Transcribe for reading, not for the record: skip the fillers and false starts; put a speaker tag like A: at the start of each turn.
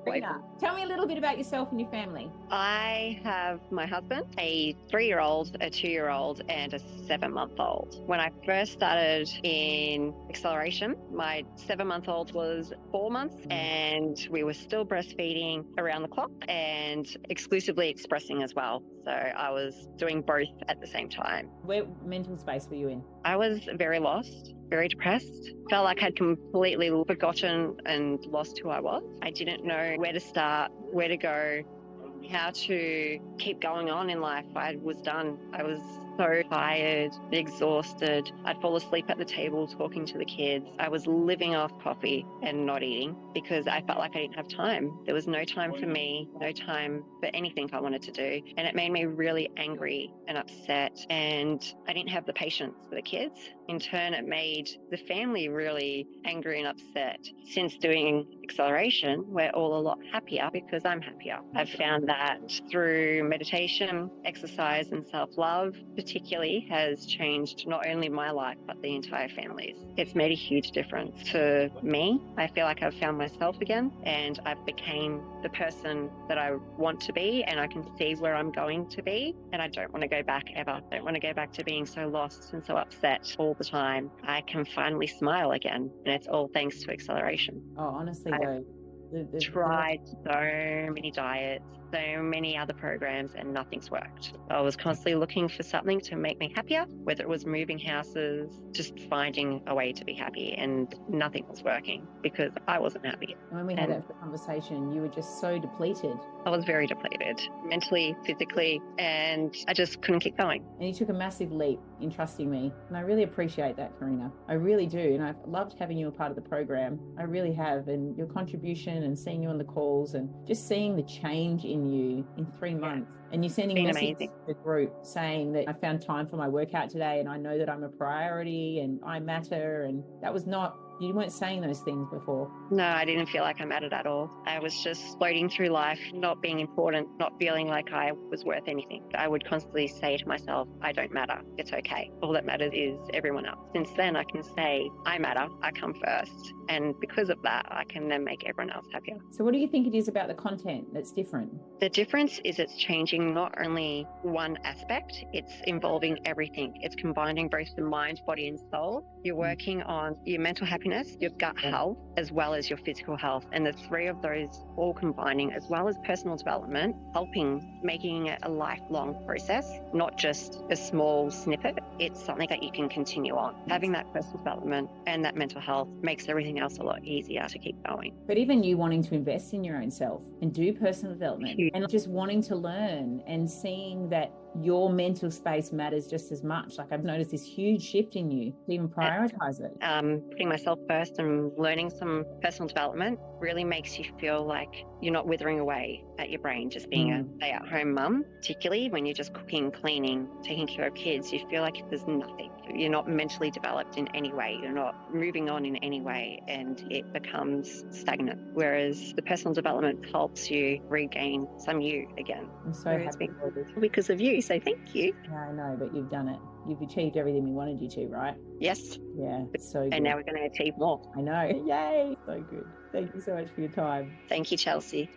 A: Corina, tell me a little bit about yourself and your family.
B: I have my husband, a 3-year-old, a 2-year-old, and a 7-month-old. When I first started in acceleration, my 7-month-old was 4 months and we were still breastfeeding around the clock and exclusively expressing as well. So I was doing both at the same time.
A: Where mental space were you in?
B: I was very lost, very depressed. Felt like I'd completely forgotten and lost who I was. I didn't know where to start, where to go, how to keep going on in life. I was done. I was so tired, exhausted. I'd fall asleep at the table talking to the kids. I was living off coffee and not eating because I felt like I didn't have time. There was no time for me, no time for anything I wanted to do. And it made me really angry and upset. And I didn't have the patience for the kids. In turn, it made the family really angry and upset. Since doing acceleration, we're all a lot happier because I'm happier. I've found that through meditation, exercise, and self-love, particularly, has changed not only my life, but the entire family's. It's made a huge difference to me. I feel like I've found myself again and I've became the person that I want to be, and I can see where I'm going to be. And I don't want to go back ever. I don't want to go back to being so lost and so upset all the time. I can finally smile again, and it's all thanks to acceleration.
A: Oh, honestly,
B: I've
A: though.
B: tried so many diets, so many other programs, and nothing's worked. I was constantly looking for something to make me happier, whether it was moving houses, just finding a way to be happy, and nothing was working because I wasn't happy.
A: And when we had that conversation, you were just so depleted.
B: I was very depleted, mentally, physically, and I just couldn't keep going.
A: And you took a massive leap in trusting me. And I really appreciate that, Corina. I really do. And I've loved having you a part of the program. I really have. And your contribution and seeing you on the calls and just seeing the change in you in 3 months. And you're sending messages to the group saying that I found time for my workout today and I know that I'm a priority and I matter. And that was not, you weren't saying those things before.
B: No, I didn't feel like I mattered at all. I was just floating through life, not being important, not feeling like I was worth anything. I would constantly say to myself, I don't matter. It's okay. All that matters is everyone else. Since then, I can say, I matter. I come first. And because of that, I can then make everyone else happier.
A: So what do you think it is about the content that's different?
B: The difference is it's changing not only one aspect, it's involving everything. It's combining both the mind, body, and soul. You're working on your mental happiness, your gut health, as well as your physical health. And the three of those all combining, as well as personal development, helping, making it a lifelong process, not just a small snippet. It's something that you can continue on. Having that personal development and that mental health makes everything else a lot easier to keep going.
A: But even you wanting to invest in your own self and do personal development and just wanting to learn and seeing that your mental space matters just as much. Like I've noticed this huge shift in you to even prioritize it.
B: Putting myself first and learning some personal development really makes you feel like you're not withering away at your brain, just being a stay-at-home mum, particularly when you're just cooking, cleaning, taking care of kids. You feel like there's nothing. You're not mentally developed in any way. You're not moving on in any way, and it becomes stagnant. Whereas the personal development helps you regain some you again.
A: I'm so happy for this.
B: Because of you, so thank you.
A: Yeah, I know, but you've done it. You've achieved everything we wanted you to, right?
B: Yes.
A: Yeah, it's so good.
B: And now we're going to achieve more.
A: I know. Yay. So good. Thank you so much for your time.
B: Thank you, Chelsea.